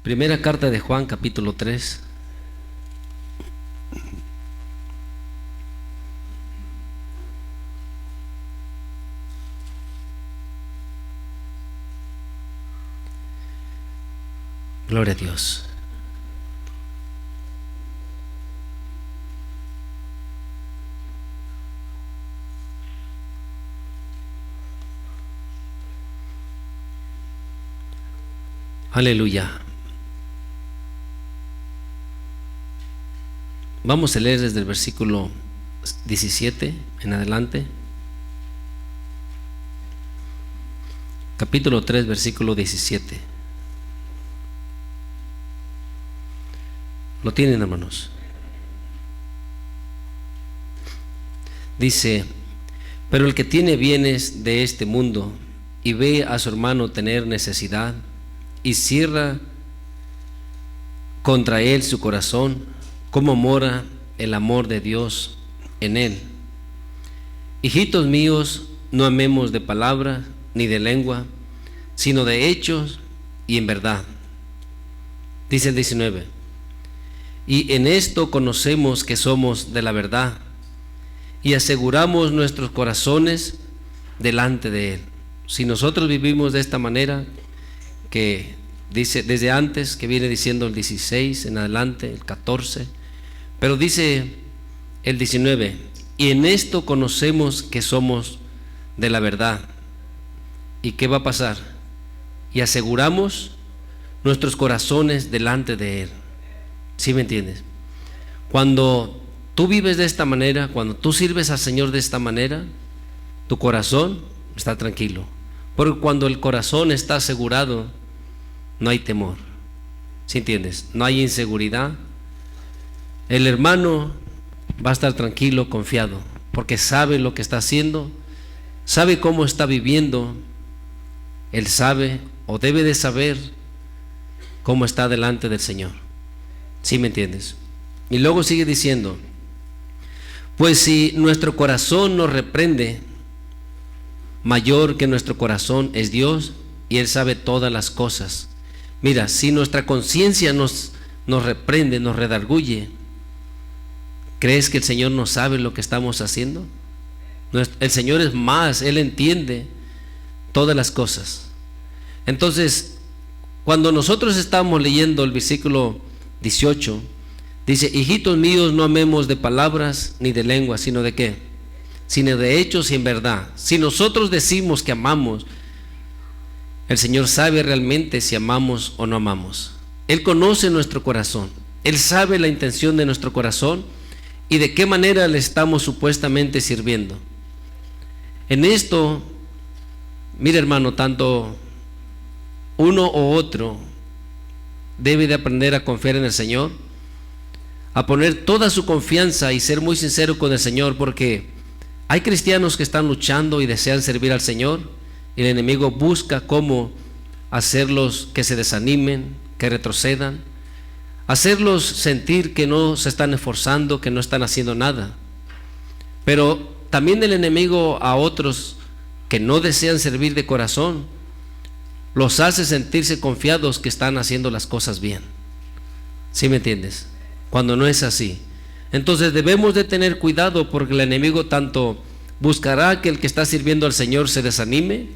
Primera carta de Juan, capítulo 3. Gloria a Dios. Aleluya. Vamos a leer desde el versículo 17 en adelante. Capítulo 3, versículo 17. ¿Lo tienen, hermanos? Dice: pero el que tiene bienes de este mundo y ve a su hermano tener necesidad y cierra contra él su corazón, ¿cómo mora el amor de Dios en él? Hijitos míos, no amemos de palabra ni de lengua, sino de hechos y en verdad. Dice el 19: y en esto conocemos que somos de la verdad y aseguramos nuestros corazones delante de él. Si nosotros vivimos de esta manera, que dice desde antes, que viene diciendo el 16 en adelante, el 14, pero dice el 19: y en esto conocemos que somos de la verdad. ¿Y qué va a pasar? Y aseguramos nuestros corazones delante de él. ¿Sí me entiendes? Cuando tú vives de esta manera, cuando tú sirves al Señor de esta manera, tu corazón está tranquilo. Porque cuando el corazón está asegurado, no hay temor. ¿Sí entiendes? No hay inseguridad. El hermano va a estar tranquilo, confiado, porque sabe lo que está haciendo, sabe cómo está viviendo. Él sabe, o debe de saber, cómo está delante del Señor. ¿Sí me entiendes? Y luego sigue diciendo: pues si nuestro corazón nos reprende, mayor que nuestro corazón es Dios, y Él sabe todas las cosas. Mira, si nuestra conciencia nos reprende, nos redarguye, ¿crees que el Señor no sabe lo que estamos haciendo? El Señor es más, Él entiende todas las cosas. Entonces, cuando nosotros estamos leyendo el versículo 18, dice: hijitos míos, no amemos de palabras ni de lengua, sino de ¿qué? Sino de hechos y en verdad. Si nosotros decimos que amamos, el Señor sabe realmente si amamos o no amamos. Él conoce nuestro corazón, Él sabe la intención de nuestro corazón y de qué manera le estamos supuestamente sirviendo. En esto, mira, hermano, tanto uno u otro debe de aprender a confiar en el Señor, a poner toda su confianza y ser muy sincero con el Señor, porque hay cristianos que están luchando y desean servir al Señor, y el enemigo busca cómo hacerlos que se desanimen, que retrocedan, hacerlos sentir que no se están esforzando, que no están haciendo nada. Pero también el enemigo a otros que no desean servir de corazón los hace sentirse confiados que están haciendo las cosas bien. ¿Sí me entiendes? Cuando no es así. Entonces debemos de tener cuidado, porque el enemigo tanto buscará que el que está sirviendo al Señor se desanime,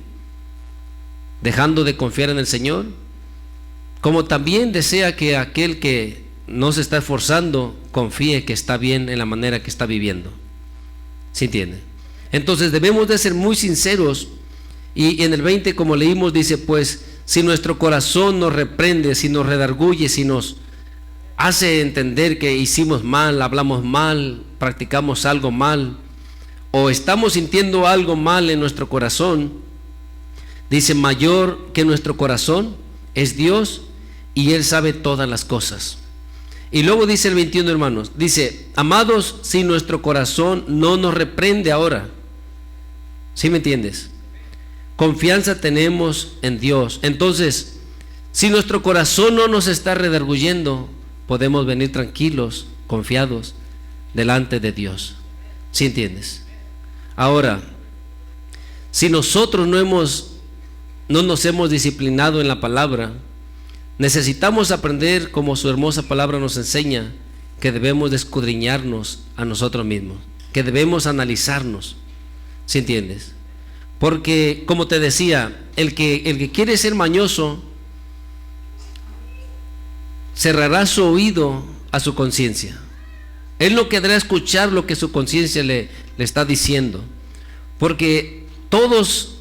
dejando de confiar en el Señor, como también desea que aquel que no se está esforzando confíe que está bien en la manera que está viviendo. ¿Sí entiende? Entonces debemos de ser muy sinceros. Y en el 20, como leímos, dice: pues si nuestro corazón nos reprende, si nos redarguye, si nos hace entender que hicimos mal, hablamos mal, practicamos algo mal, o estamos sintiendo algo mal en nuestro corazón, dice: mayor que nuestro corazón es Dios, y Él sabe todas las cosas. Y luego dice el 21, hermanos, dice: amados, si nuestro corazón no nos reprende ahora, ¿sí me entiendes? Confianza tenemos en Dios. Entonces, si nuestro corazón no nos está redarguyendo, podemos venir tranquilos, confiados delante de Dios. ¿Sí entiendes? Ahora, si nosotros no nos hemos disciplinado en la palabra, Necesitamos aprender, como su hermosa palabra nos enseña, que debemos de escudriñarnos a nosotros mismos, que debemos analizarnos, ¿sí entiendes? Porque, como te decía, el que quiere ser mañoso cerrará su oído a su conciencia. Él no querrá escuchar lo que su conciencia le está diciendo, porque todos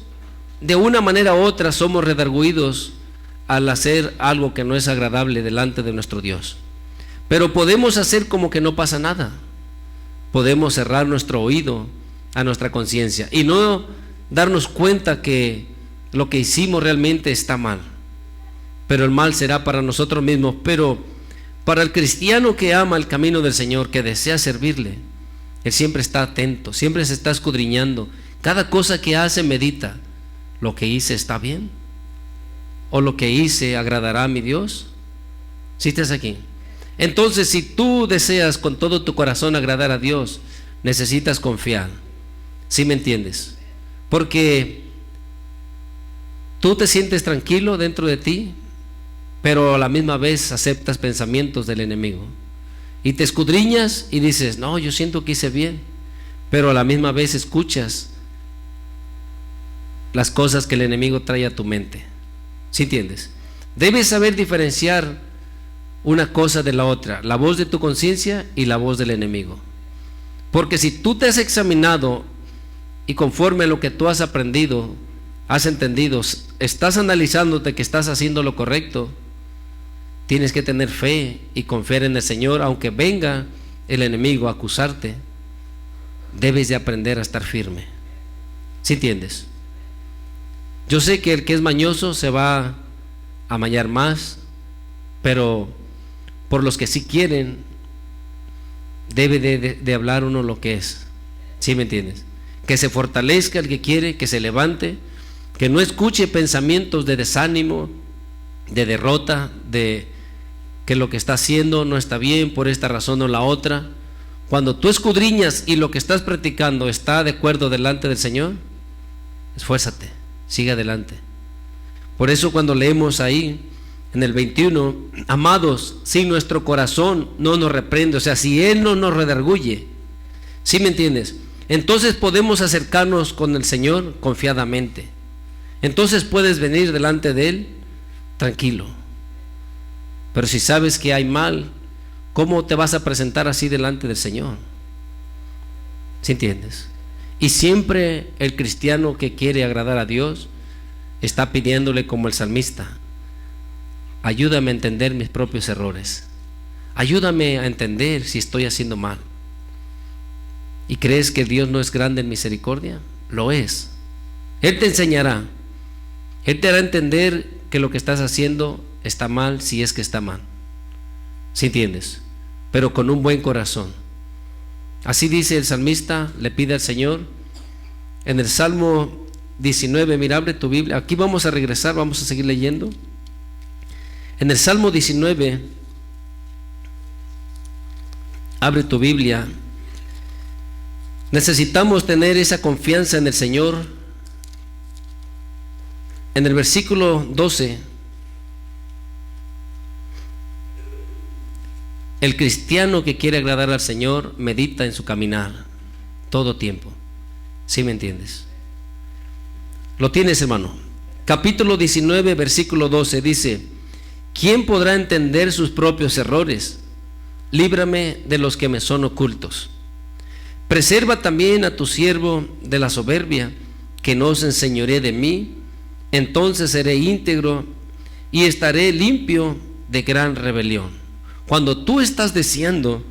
de una manera u otra somos redarguidos al hacer algo que no es agradable delante de nuestro Dios. Pero podemos hacer como que no pasa nada. Podemos cerrar nuestro oído a nuestra conciencia y no darnos cuenta que lo que hicimos realmente está mal. Pero el mal será para nosotros mismos. Pero para el cristiano que ama el camino del Señor, que desea servirle, él siempre está atento, siempre se está escudriñando. Cada cosa que hace medita: ¿lo que hice está bien? ¿O lo que hice agradará a mi Dios? ¿Sí estás aquí? Entonces, si tú deseas con todo tu corazón agradar a Dios, necesitas confiar. ¿Sí me entiendes? Porque tú te sientes tranquilo dentro de ti, pero a la misma vez aceptas pensamientos del enemigo. Y te escudriñas y dices: no, yo siento que hice bien. Pero a la misma vez escuchas las cosas que el enemigo trae a tu mente. ¿Sí entiendes? Debes saber diferenciar una cosa de la otra, la voz de tu conciencia y la voz del enemigo. Porque si tú te has examinado y conforme a lo que tú has aprendido, has entendido, estás analizándote que estás haciendo lo correcto, tienes que tener fe y confiar en el Señor. Aunque venga el enemigo a acusarte, debes de aprender a estar firme. ¿Sí entiendes? Yo sé que el que es mañoso se va a amañar más, pero por los que sí quieren, debe de hablar uno lo que es. ¿Sí me entiendes? Que se fortalezca el que quiere, que se levante, que no escuche pensamientos de desánimo, de derrota, de que lo que está haciendo no está bien por esta razón o la otra. Cuando tú escudriñas y lo que estás practicando está de acuerdo delante del Señor, esfuérzate, sigue adelante. Por eso cuando leemos ahí en el 21, amados, si nuestro corazón no nos reprende, o sea, si Él no nos redarguye, ¿sí me entiendes? Entonces podemos acercarnos con el Señor confiadamente. Entonces puedes venir delante de Él tranquilo. Pero si sabes que hay mal, ¿cómo te vas a presentar así delante del Señor? ¿Sí entiendes? Y siempre el cristiano que quiere agradar a Dios está pidiéndole, como el salmista: ayúdame a entender mis propios errores, ayúdame a entender si estoy haciendo mal. ¿Y crees que Dios no es grande en misericordia? Lo es. Él te enseñará, Él te hará entender que lo que estás haciendo está mal, si es que está mal. ¿Sí entiendes? Pero con un buen corazón. Así dice el salmista, le pide al Señor en el Salmo 19. Mira, abre tu Biblia, aquí vamos a regresar, vamos a seguir leyendo. En el Salmo 19, abre tu Biblia. Necesitamos tener esa confianza en el Señor. En el versículo 12, el cristiano que quiere agradar al Señor medita en su caminar todo tiempo. ¿Sí me entiendes? ¿Lo tienes, hermano? Capítulo 19, versículo 12 dice: ¿quién podrá entender sus propios errores? Líbrame de los que me son ocultos. Preserva también a tu siervo de la soberbia, que no se enseñoree de mí. Entonces seré íntegro y estaré limpio de gran rebelión. Cuando tú estás deseando,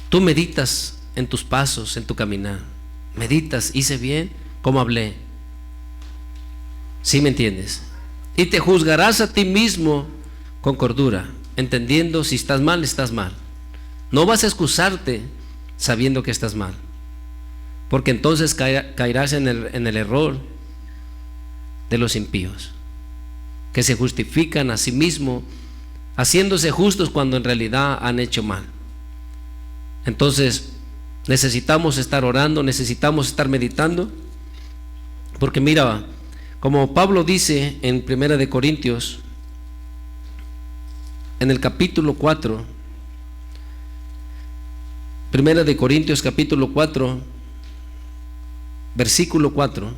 tú meditas en tus pasos, en tu caminar. Meditas: hice bien, ¿cómo hablé? ¿Sí me entiendes? Y te juzgarás a ti mismo con cordura, entendiendo si estás mal, estás mal. No vas a excusarte sabiendo que estás mal, porque entonces caerás en el error de los impíos, que se justifican a sí mismos haciéndose justos cuando en realidad han hecho mal. Entonces necesitamos estar orando, necesitamos estar meditando, porque mira, como Pablo dice en 1 de Corintios en el capítulo 4, Primera de Corintios capítulo 4, versículo 4.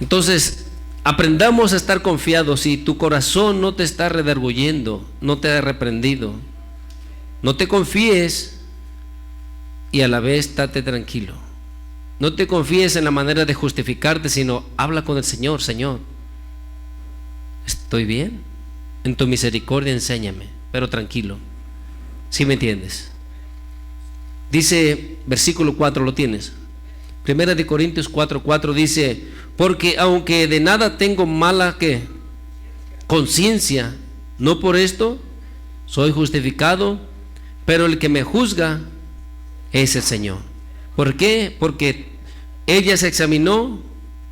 Entonces, aprendamos a estar confiados. Si tu corazón no te está redarguyendo, no te ha reprendido, no te confíes y a la vez estate tranquilo. No te confíes en la manera de justificarte, sino habla con el Señor. Señor, ¿estoy bien? En tu misericordia enséñame, pero tranquilo. ¿Sí me entiendes? Dice versículo 4, ¿lo tienes? Primera de Corintios 4:4 dice: porque aunque de nada tengo mala ¿qué? Conciencia, no por esto soy justificado, pero el que me juzga es el Señor. ¿Por qué? Porque ella se examinó,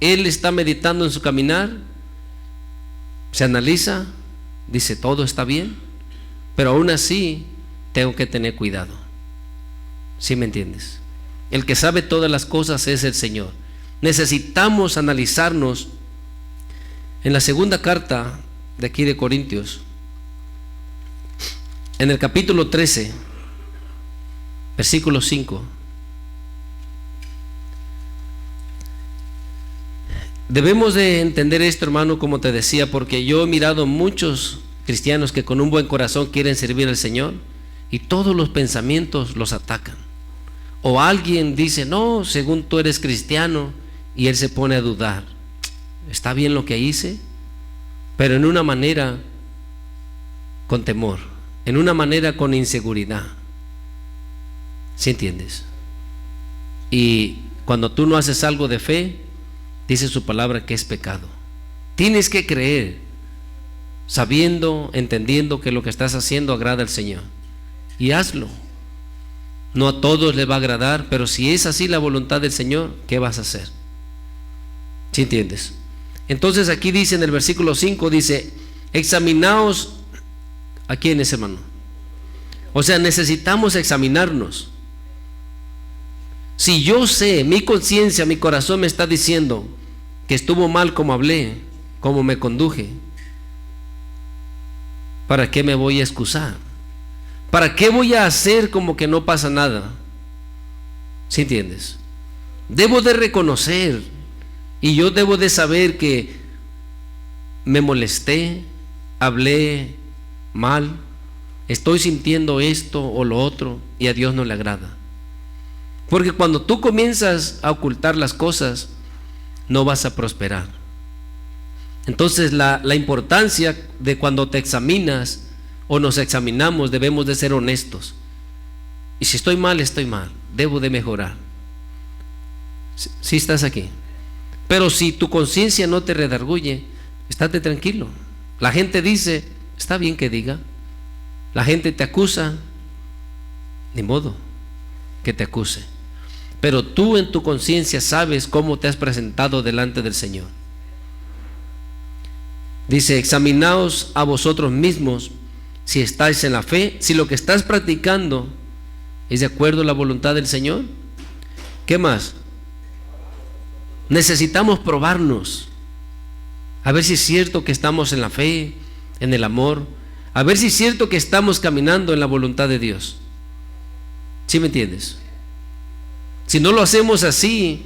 él está meditando en su caminar, se analiza, dice todo está bien, pero aún así tengo que tener cuidado. ¿Sí me entiendes? El que sabe todas las cosas es el Señor. Necesitamos analizarnos. En la segunda carta de aquí de Corintios, en el capítulo 13, versículo 5, debemos de entender esto, hermano, como te decía, porque yo he mirado muchos cristianos que con un buen corazón quieren servir al Señor y todos los pensamientos los atacan. O alguien dice: no, según tú eres cristiano, y él se pone a dudar. ¿Está bien lo que hice? Pero en una manera con temor, en una manera con inseguridad. ¿Sí entiendes? Y cuando tú no haces algo de fe, dice su palabra que es pecado. Tienes que creer, sabiendo, entendiendo que lo que estás haciendo agrada al Señor, y hazlo. No a todos les va a agradar, pero si es así la voluntad del Señor, ¿qué vas a hacer? ¿Sí entiendes? Entonces aquí dice en el versículo 5, dice: examinaos. ¿A quiénes, hermano? O sea, necesitamos examinarnos. Si yo sé, mi conciencia, mi corazón me está diciendo que estuvo mal como hablé, como me conduje, ¿para qué me voy a excusar? ¿Para qué voy a hacer como que no pasa nada? ¿Sí entiendes? Debo de reconocer, y yo debo de saber que me molesté, hablé mal, estoy sintiendo esto o lo otro, y a Dios no le agrada. Porque cuando tú comienzas a ocultar las cosas, no vas a prosperar. Entonces la importancia de cuando te examinas o nos examinamos, debemos de ser honestos. Y si estoy mal, debo de mejorar. Si estás aquí. Pero si tu conciencia no te redarguye, estate tranquilo. La gente dice, está bien que diga. La gente te acusa, ni modo que te acuse. Pero tú en tu conciencia sabes cómo te has presentado delante del Señor. Dice: examinaos a vosotros mismos si estáis en la fe, si lo que estás practicando es de acuerdo a la voluntad del Señor. ¿Qué más? Necesitamos probarnos, a ver si es cierto que estamos en la fe, en el amor, a ver si es cierto que estamos caminando en la voluntad de Dios. ¿Sí me entiendes? Si no lo hacemos así,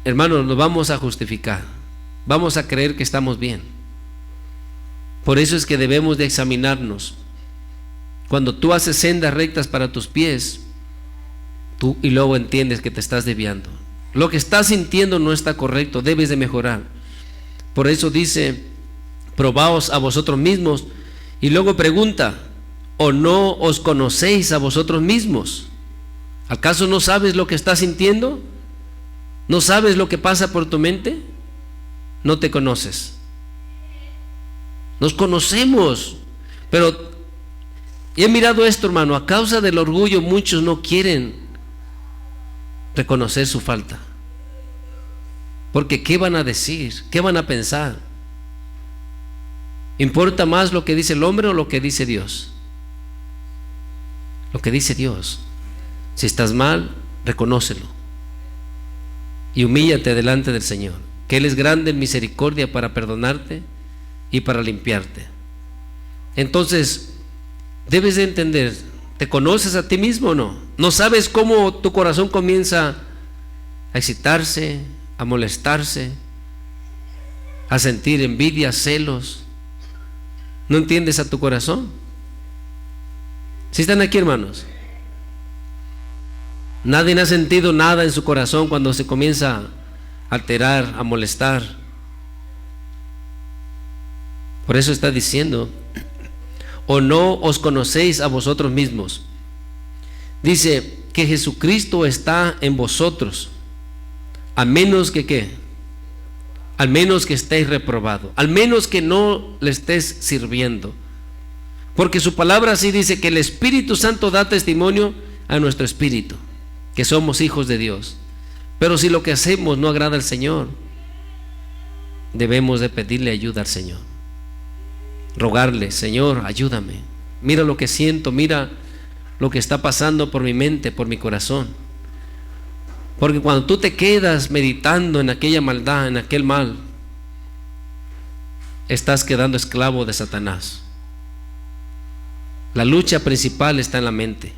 hermanos, nos vamos a justificar, vamos a creer que estamos bien. Por eso es que debemos de examinarnos. Cuando tú haces sendas rectas para tus pies, tú y luego entiendes que te estás desviando, lo que estás sintiendo no está correcto, debes de mejorar. Por eso dice: probaos a vosotros mismos. Y luego pregunta: ¿o no os conocéis a vosotros mismos? ¿Acaso no sabes lo que estás sintiendo? ¿No sabes lo que pasa por tu mente? No te conoces. Nos conocemos, pero he mirado esto, hermano, a causa del orgullo muchos no quieren reconocer su falta, porque ¿qué van a decir? ¿Qué van a pensar? ¿Importa más lo que dice el hombre o lo que dice Dios? Lo que dice Dios. Si estás mal, reconócelo y humíllate delante del Señor. que Él es grande en misericordia para perdonarte y para limpiarte. Entonces, debes de entender, ¿te conoces a ti mismo o no? ¿No sabes cómo tu corazón comienza a excitarse, a molestarse, a sentir envidia, celos? ¿No entiendes a tu corazón? ¿Sí están aquí, hermanos? Nadie ha sentido nada en su corazón cuando se comienza a alterar, a molestar. Por eso está diciendo, ¿o no os conocéis a vosotros mismos? Dice que Jesucristo está en vosotros, a menos que ¿qué? Al menos que estéis reprobado, al menos que no le estés sirviendo. Porque su palabra así dice que el Espíritu Santo da testimonio a nuestro espíritu que somos hijos de Dios. Pero si lo que hacemos no agrada al Señor, debemos de pedirle ayuda al Señor, rogarle: Señor, ayúdame, mira lo que siento, mira lo que está pasando por mi mente, por mi corazón. Porque cuando tú te quedas meditando en aquella maldad, en aquel mal, estás quedando esclavo de Satanás. La lucha principal está en la mente.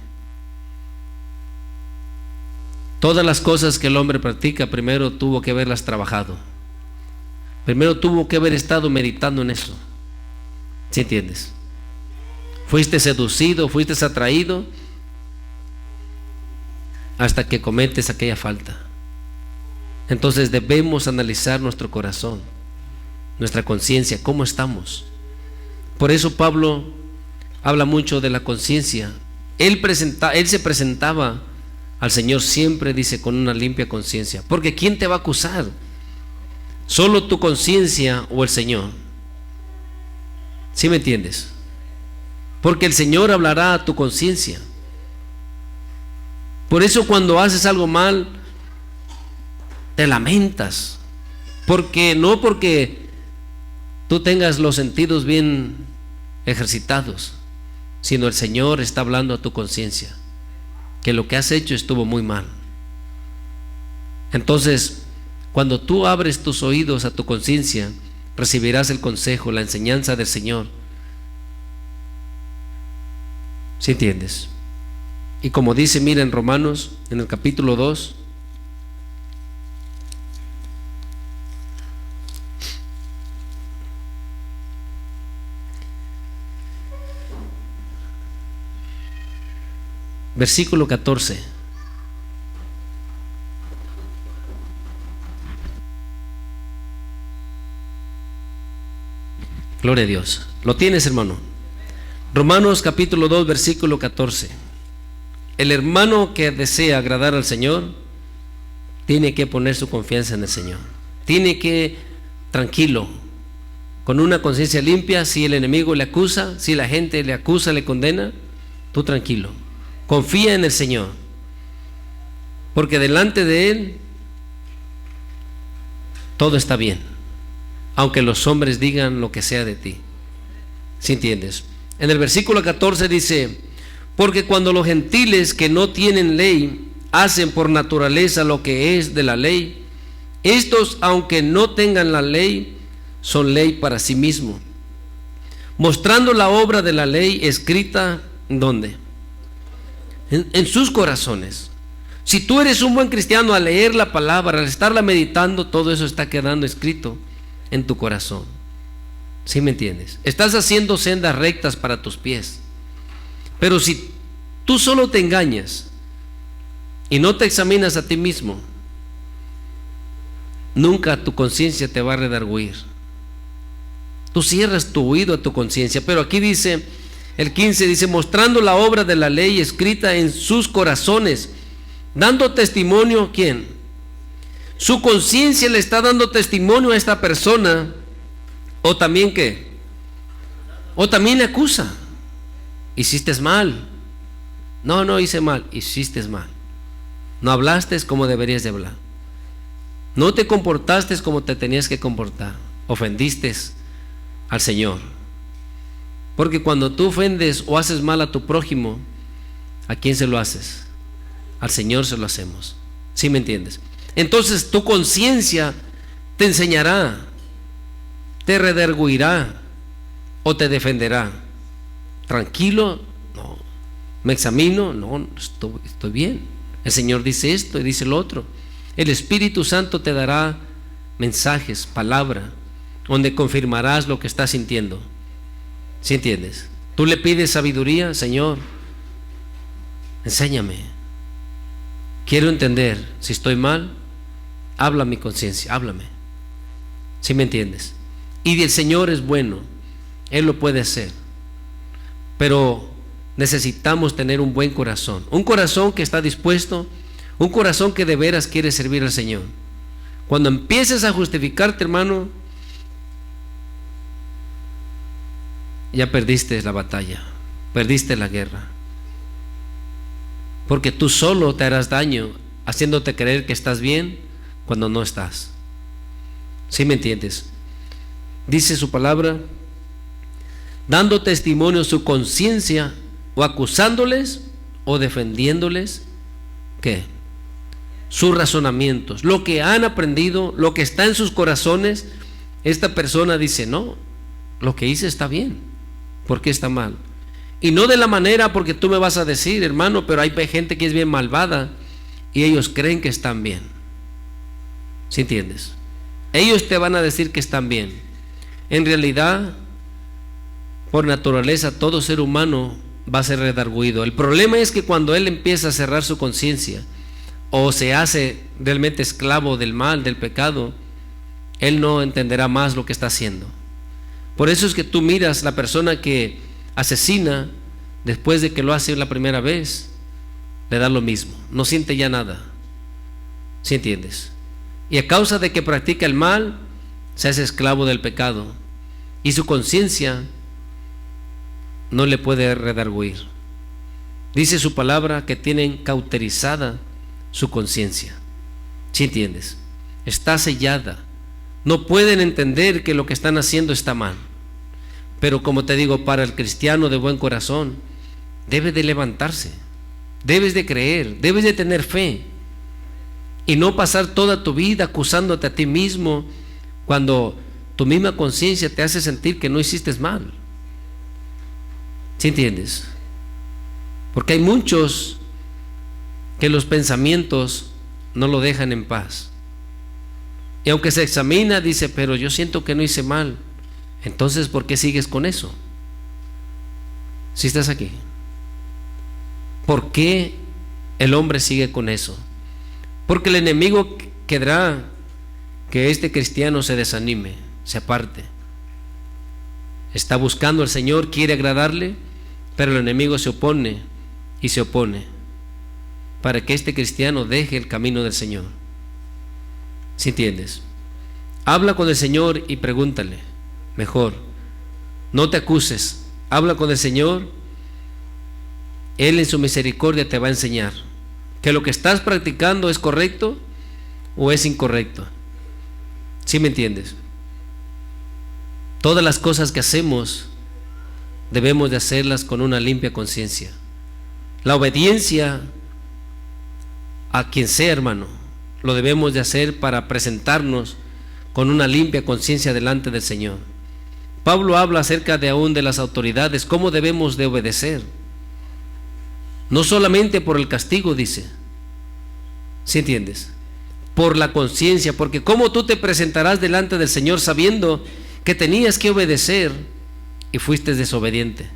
Todas las cosas que el hombre practica, primero tuvo que haberlas trabajado. Primero tuvo que haber estado meditando en eso. ¿Sí entiendes? Fuiste seducido, fuiste atraído hasta que cometes aquella falta. Entonces debemos analizar nuestro corazón, nuestra conciencia, cómo estamos. Por eso Pablo habla mucho de la conciencia. Él se presentaba al Señor siempre, dice, con una limpia conciencia. Porque ¿quién te va a acusar? ¿Solo tu conciencia o el Señor? ¿Sí me entiendes? Porque el Señor hablará a tu conciencia. Por eso cuando haces algo mal, te lamentas. No porque tú tengas los sentidos bien ejercitados, sino el Señor está hablando a tu conciencia que lo que has hecho estuvo muy mal. Entonces, cuando tú abres tus oídos a tu conciencia, recibirás el consejo, la enseñanza del Señor. ¿Sí entiendes? Y como dice, mira en Romanos, en el capítulo 2, versículo 14. Gloria a Dios. ¿Lo tienes, hermano? Romanos capítulo 2, versículo 14. El hermano que desea agradar al Señor tiene que poner su confianza en el Señor. Tiene que, tranquilo, con una conciencia limpia. Si el enemigo le acusa, si la gente le acusa, le condena, tú tranquilo. Confía en el Señor, porque delante de Él todo está bien, aunque los hombres digan lo que sea de ti. ¿Sí entiendes? En el versículo 14 dice: porque cuando los gentiles que no tienen ley hacen por naturaleza lo que es de la ley, estos, aunque no tengan la ley, son ley para sí mismos, mostrando la obra de la ley escrita, ¿dónde? En sus corazones. Si tú eres un buen cristiano, al leer la palabra, al estarla meditando, todo eso está quedando escrito en tu corazón. ¿Sí me entiendes? Estás haciendo sendas rectas para tus pies. Pero si tú solo te engañas y no te examinas a ti mismo, nunca tu conciencia te va a redarguir. Tú cierras tu oído a tu conciencia. Pero aquí dice, el 15 dice: mostrando la obra de la ley escrita en sus corazones, dando testimonio. ¿Quién? Su conciencia le está dando testimonio a esta persona. O también ¿qué? O también le acusa: hiciste mal. No hice mal, hiciste mal. No hablaste como deberías de hablar. No te comportaste como te tenías que comportar. Ofendiste al Señor. Porque cuando tú ofendes o haces mal a tu prójimo, ¿a quién se lo haces? Al Señor se lo hacemos. ¿Sí me entiendes? Entonces tu conciencia te enseñará, te redarguirá o te defenderá. Tranquilo, no. Me examino, no, estoy bien. El Señor dice esto y dice lo otro. El Espíritu Santo te dará mensajes, palabra, donde confirmarás lo que estás sintiendo. ¿Sí entiendes? Tú le pides sabiduría, Señor, enséñame. Quiero entender, si estoy mal, habla mi conciencia, háblame. ¿Sí me entiendes? Y el Señor es bueno, Él lo puede hacer. Pero necesitamos tener un buen corazón, un corazón que está dispuesto, un corazón que de veras quiere servir al Señor. Cuando empieces a justificarte, hermano, ya perdiste la batalla, perdiste la guerra, porque tú solo te harás daño haciéndote creer que estás bien cuando no estás. ¿Sí me entiendes? Dice su palabra, dando testimonio su conciencia, o acusándoles o defendiéndoles, ¿qué? Sus razonamientos, lo que han aprendido, lo que está en sus corazones. Esta persona dice, no, lo que hice está bien, ¿por qué está mal? Y no de la manera porque tú me vas a decir, hermano, pero hay gente que es bien malvada y ellos creen que están bien. ¿Sí entiendes? Ellos te van a decir que están bien. En realidad, por naturaleza, todo ser humano va a ser redarguido. El problema es que cuando él empieza a cerrar su conciencia o se hace realmente esclavo del mal, del pecado, él no entenderá más lo que está haciendo. Por eso es que tú miras la persona que asesina, después de que lo hace la primera vez, le da lo mismo, no siente ya nada. ¿Sí entiendes? Y a causa de que practica el mal, se hace esclavo del pecado y su conciencia no le puede redarguir. Dice su palabra que tienen cauterizada su conciencia. ¿Sí entiendes? Está sellada. No pueden entender que lo que están haciendo está mal. Pero como te digo, para el cristiano de buen corazón, debe de levantarse, debes de creer, debes de tener fe y no pasar toda tu vida acusándote a ti mismo cuando tu misma conciencia te hace sentir que no hiciste mal. ¿Sí entiendes? Porque hay muchos que los pensamientos no lo dejan en paz. Y aunque se examina, dice, pero yo siento que no hice mal. Entonces, ¿por qué sigues con eso? Si estás aquí, ¿por qué el hombre sigue con eso? Porque el enemigo querrá que este cristiano se desanime, se aparte. Está buscando al Señor, quiere agradarle, pero el enemigo se opone y se opone para que este cristiano deje el camino del Señor. ¿Sí entiendes? Habla con el Señor y pregúntale, mejor, no te acuses, habla con el Señor. Él en su misericordia te va a enseñar que lo que estás practicando es correcto o es incorrecto. ¿Sí me entiendes? Todas las cosas que hacemos debemos de hacerlas con una limpia conciencia. La obediencia a quien sea, hermano, lo debemos de hacer para presentarnos con una limpia conciencia delante del Señor. Pablo habla acerca de aún de las autoridades, cómo debemos de obedecer. No solamente por el castigo, dice. ¿Sí entiendes? Por la conciencia, porque cómo tú te presentarás delante del Señor sabiendo que tenías que obedecer y fuiste desobediente.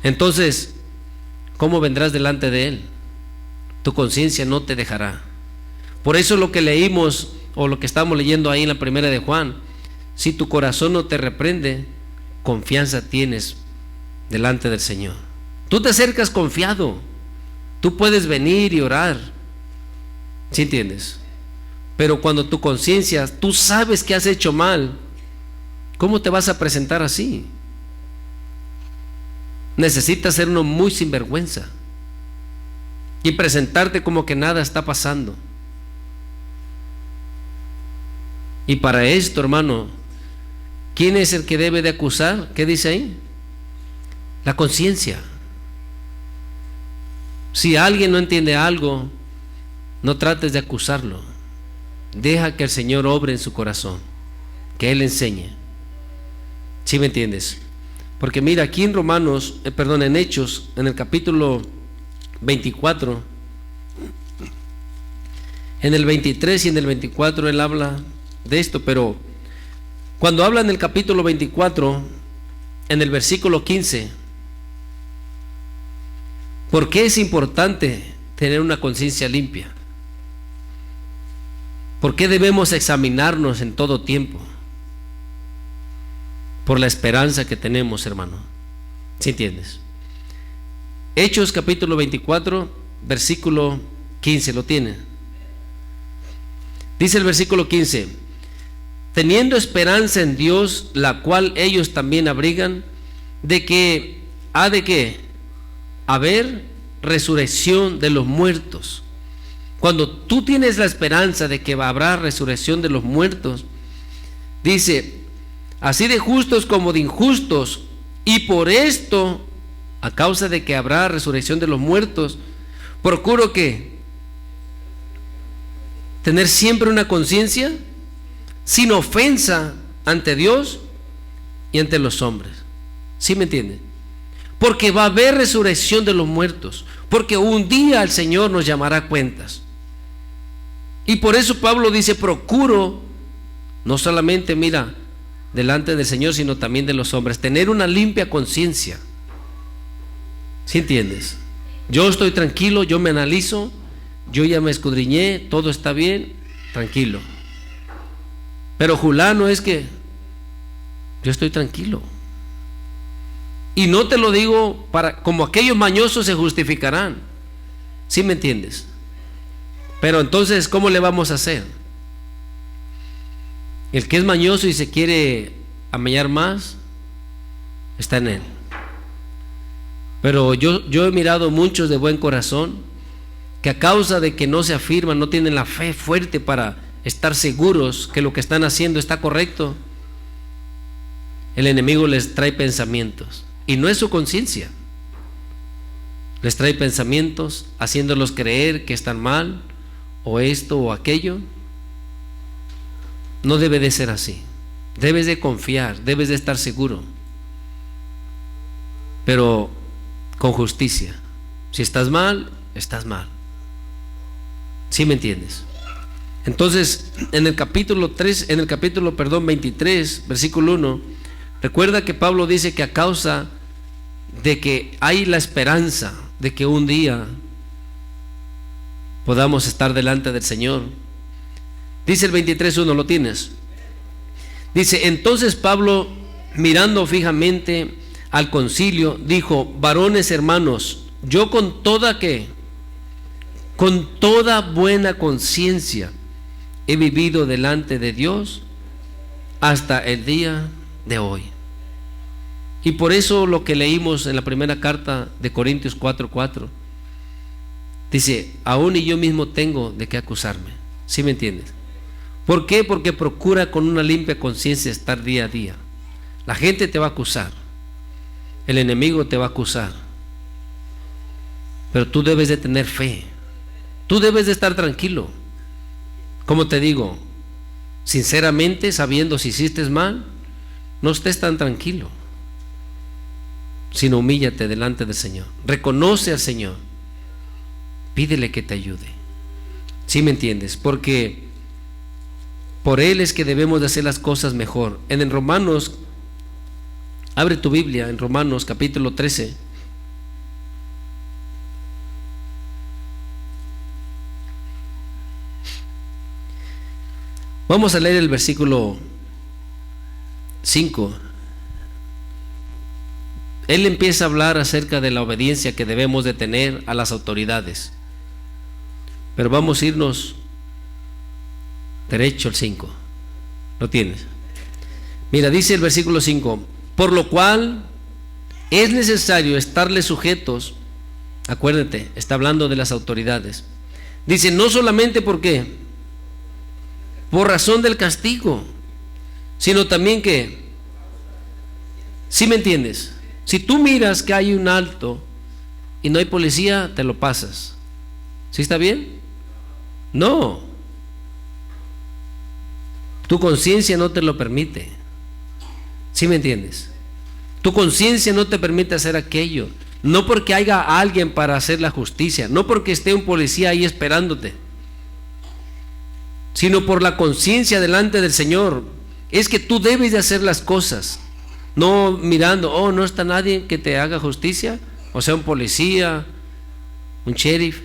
Entonces, ¿cómo vendrás delante de Él? Tu conciencia no te dejará. Por eso lo que leímos o lo que estamos leyendo ahí en la primera de Juan, si tu corazón no te reprende, confianza tienes delante del Señor. Tú te acercas confiado, tú puedes venir y orar. ¿Sí entiendes? Pero cuando tu conciencia, tú sabes que has hecho mal, ¿cómo te vas a presentar así? Necesitas ser uno muy sinvergüenza y presentarte como que nada está pasando. Y para esto, hermano, ¿quién es el que debe de acusar? ¿Qué dice ahí? La conciencia. Si alguien no entiende algo, no trates de acusarlo. Deja que el Señor obre en su corazón, que Él enseñe. ¿Sí me entiendes? Porque mira, aquí en en Hechos, en el capítulo 24, en el 23 y en el 24 él habla de esto, pero cuando habla en el capítulo 24, en el versículo 15, ¿por qué es importante tener una conciencia limpia? ¿Por qué debemos examinarnos en todo tiempo? Por la esperanza que tenemos, hermano. ¿Sí entiendes? Hechos capítulo 24, versículo 15, ¿lo tiene? Dice el versículo 15: teniendo esperanza en Dios, la cual ellos también abrigan, de que ha de que haber resurrección de los muertos. Cuando tú tienes la esperanza de que habrá resurrección de los muertos, dice, así de justos como de injustos, y por esto, a causa de que habrá resurrección de los muertos, procuro que tener siempre una conciencia sin ofensa ante Dios y ante los hombres. ¿Sí me entienden? Porque va a haber resurrección de los muertos, porque un día el Señor nos llamará a cuentas. Y por eso Pablo dice, procuro, no solamente, mira, delante del Señor, sino también de los hombres, tener una limpia conciencia. ¿Sí entiendes? Yo estoy tranquilo, yo me analizo, yo ya me escudriñé, todo está bien, tranquilo. Pero Julano es que yo estoy tranquilo. Y no te lo digo para, como aquellos mañosos se justificarán. ¿Sí me entiendes? Pero entonces, ¿cómo le vamos a hacer? El que es mañoso y se quiere amañar más, está en él. Pero yo he mirado muchos de buen corazón que a causa de que no se afirman, no tienen la fe fuerte para estar seguros que lo que están haciendo está correcto, el enemigo les trae pensamientos, y no es su conciencia. Les trae pensamientos haciéndolos creer que están mal, o esto o aquello. No debe de ser así. Debes de confiar, debes de estar seguro, pero con justicia. Si estás mal, estás mal. ¿Sí me entiendes? Entonces, en el capítulo 23, versículo 1, recuerda que Pablo dice que a causa de que hay la esperanza de que un día podamos estar delante del Señor. Dice el 23:1, ¿lo tienes? Dice, entonces Pablo, mirando fijamente al concilio, dijo, varones hermanos, yo con toda buena conciencia he vivido delante de Dios hasta el día de hoy. Y por eso lo que leímos en la primera carta de Corintios 4:4 dice, aún y yo mismo tengo de qué acusarme. ¿Sí me entiendes? ¿Por qué? Porque procura con una limpia conciencia estar día a día. La gente te va a acusar, el enemigo te va a acusar, pero tú debes de tener fe, tú debes de estar tranquilo. Como te digo, sinceramente, sabiendo si hiciste mal, no estés tan tranquilo, sino humíllate delante del Señor, reconoce al Señor, pídele que te ayude. ¿Sí me entiendes? Porque por Él es que debemos de hacer las cosas mejor. En Romanos, abre tu Biblia en Romanos capítulo 13. Vamos a leer el versículo 5. Él empieza a hablar acerca de la obediencia que debemos de tener a las autoridades. Pero vamos a irnos derecho al 5. ¿Lo tienes? Mira, dice el versículo 5, por lo cual es necesario estarles sujetos. Acuérdate, está hablando de las autoridades. Dice, no solamente porque por razón del castigo, sino también que, ¿sí me entiendes? Si tú miras que hay un alto y no hay policía, te lo pasas. ¿Sí está bien? No. Tu conciencia no te lo permite. ¿Sí me entiendes? Tu conciencia no te permite hacer aquello. No porque haya alguien para hacer la justicia, no porque esté un policía ahí esperándote, sino por la conciencia delante del Señor. Es que tú debes de hacer las cosas, no mirando, oh, no está nadie que te haga justicia, o sea, un policía, un sheriff,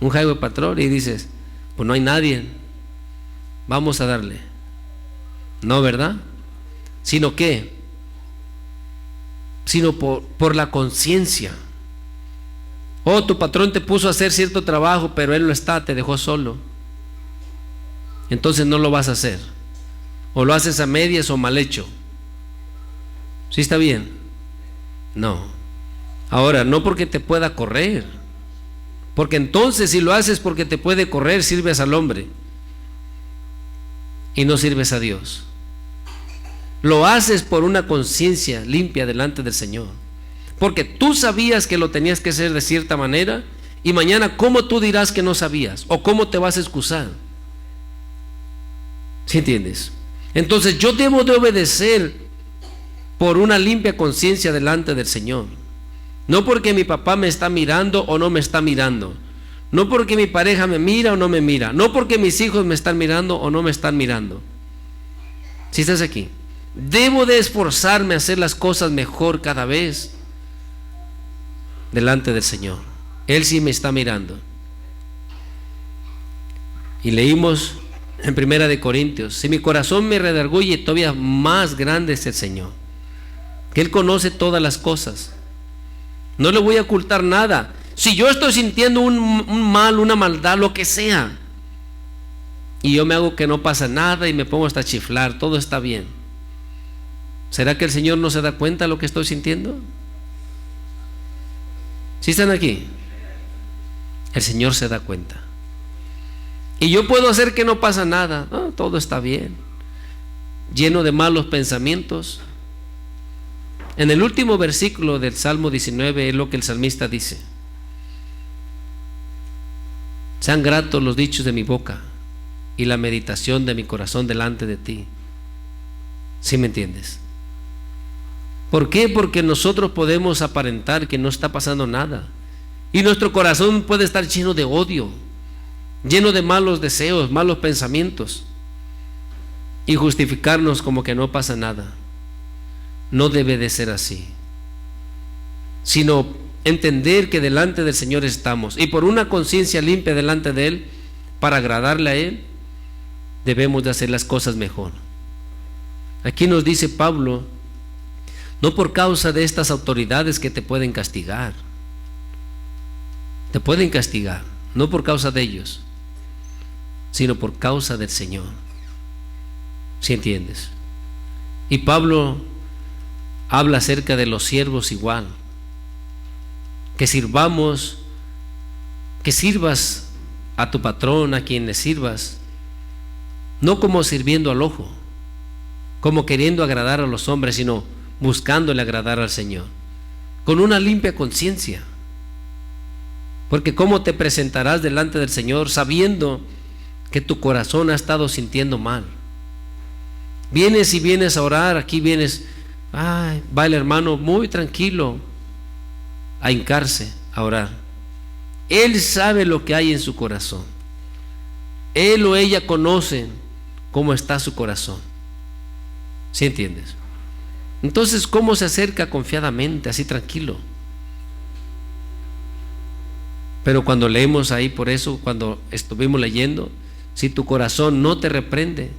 un highway patrol, y dices, pues no hay nadie, vamos a darle. No, ¿verdad? Sino que sino por la conciencia. Oh, tu patrón te puso a hacer cierto trabajo, pero él no está, te dejó solo. Entonces no lo vas a hacer. O lo haces a medias o mal hecho. ¿Sí está bien? No. Ahora, no porque te pueda correr. Porque entonces si lo haces porque te puede correr, sirves al hombre y no sirves a Dios. Lo haces por una conciencia limpia delante del Señor, porque tú sabías que lo tenías que hacer de cierta manera, y mañana ¿cómo tú dirás que no sabías? ¿O cómo te vas a excusar? ¿Sí entiendes? Entonces yo debo de obedecer por una limpia conciencia delante del Señor, no porque mi papá me está mirando o no me está mirando, no porque mi pareja me mira o no me mira, no porque mis hijos me están mirando o no me están mirando. ¿Sí estás aquí? Debo de esforzarme a hacer las cosas mejor cada vez delante del Señor. Él sí me está mirando. Y leímos en 1 Corintios, si mi corazón me redarguye, todavía más grande es el Señor, que Él conoce todas las cosas. No le voy a ocultar nada. Si yo estoy sintiendo un mal, una maldad, lo que sea, y yo me hago que no pasa nada y me pongo hasta a chiflar, todo está bien, ¿será que el Señor no se da cuenta de lo que estoy sintiendo? ¿Sí están aquí? El Señor se da cuenta. Y yo puedo hacer que no pasa nada. No, todo está bien. Lleno de malos pensamientos. En el último versículo del Salmo 19 es lo que el salmista dice: sean gratos los dichos de mi boca y la meditación de mi corazón delante de ti. ¿Sí me entiendes? ¿Por qué? Porque nosotros podemos aparentar que no está pasando nada, y nuestro corazón puede estar lleno de odio, lleno de malos deseos, malos pensamientos, y justificarnos como que no pasa nada. No debe de ser así, sino entender que delante del Señor estamos, y por una conciencia limpia delante de Él, para agradarle a Él, debemos de hacer las cosas mejor. Aquí nos dice Pablo: no por causa de estas autoridades que te pueden castigar. Te pueden castigar, no por causa de ellos, sino por causa del Señor. ¿Sí entiendes? Y Pablo habla acerca de los siervos igual. Que sirvamos, que sirvas a tu patrón, a quien le sirvas, no como sirviendo al ojo, como queriendo agradar a los hombres, sino buscándole agradar al Señor, con una limpia conciencia. Porque ¿cómo te presentarás delante del Señor sabiendo que tu corazón ha estado sintiendo mal? Vienes a orar, aquí vienes, va el hermano muy tranquilo a hincarse a orar. Él sabe lo que hay en su corazón. Él o ella conocen cómo está su corazón. ¿Sí entiendes? Entonces, ¿cómo se acerca confiadamente, así tranquilo? Pero cuando leemos ahí, por eso, cuando estuvimos leyendo, si tu corazón no te reprende,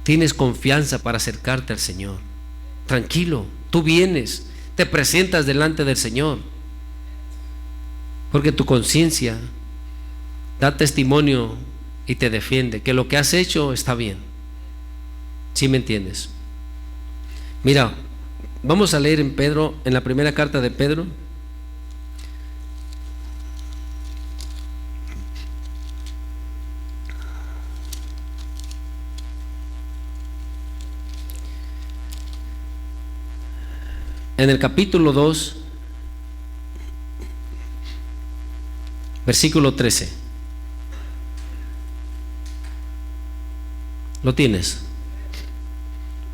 tienes confianza para acercarte al Señor. Tranquilo, tú vienes, te presentas delante del Señor, porque tu conciencia da testimonio y te defiende que lo que has hecho está bien. ¿Sí me entiendes? Mira, vamos a leer en Pedro, en la primera carta de Pedro, en el capítulo 2, versículo 13. ¿Lo tienes?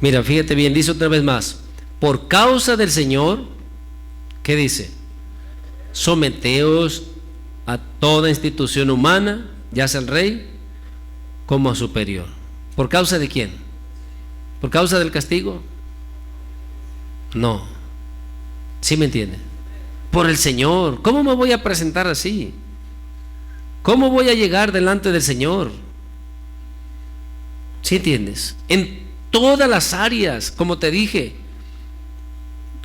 Mira, fíjate bien, dice otra vez más: por causa del Señor, ¿qué dice? Someteos a toda institución humana, ya sea el rey como a superior. ¿Por causa de quién? ¿Por causa del castigo? No. ¿Sí me entiende? Por el Señor. ¿Cómo me voy a presentar así? ¿Cómo voy a llegar delante del Señor? ¿Sí entiendes? En todas las áreas, como te dije.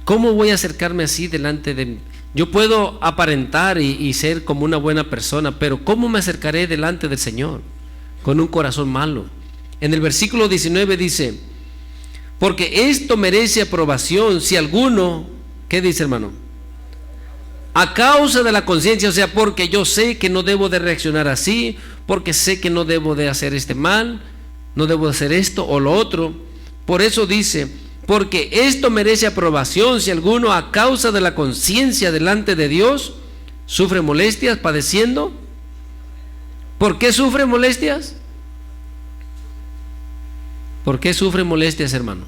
¿Cómo voy a acercarme así delante de... Yo puedo aparentar y ser como una buena persona, pero ¿cómo me acercaré delante del Señor? Con un corazón malo. En el versículo 19 dice: porque esto merece aprobación si alguno, ¿qué dice, hermano? A causa de la conciencia, o sea, porque yo sé que no debo de reaccionar así, porque sé que no debo de hacer este mal, no debo de hacer esto o lo otro. Por eso dice: porque esto merece aprobación si alguno a causa de la conciencia delante de Dios sufre molestias padeciendo. ¿Por qué sufre molestias? ¿Por qué sufre molestias, hermano?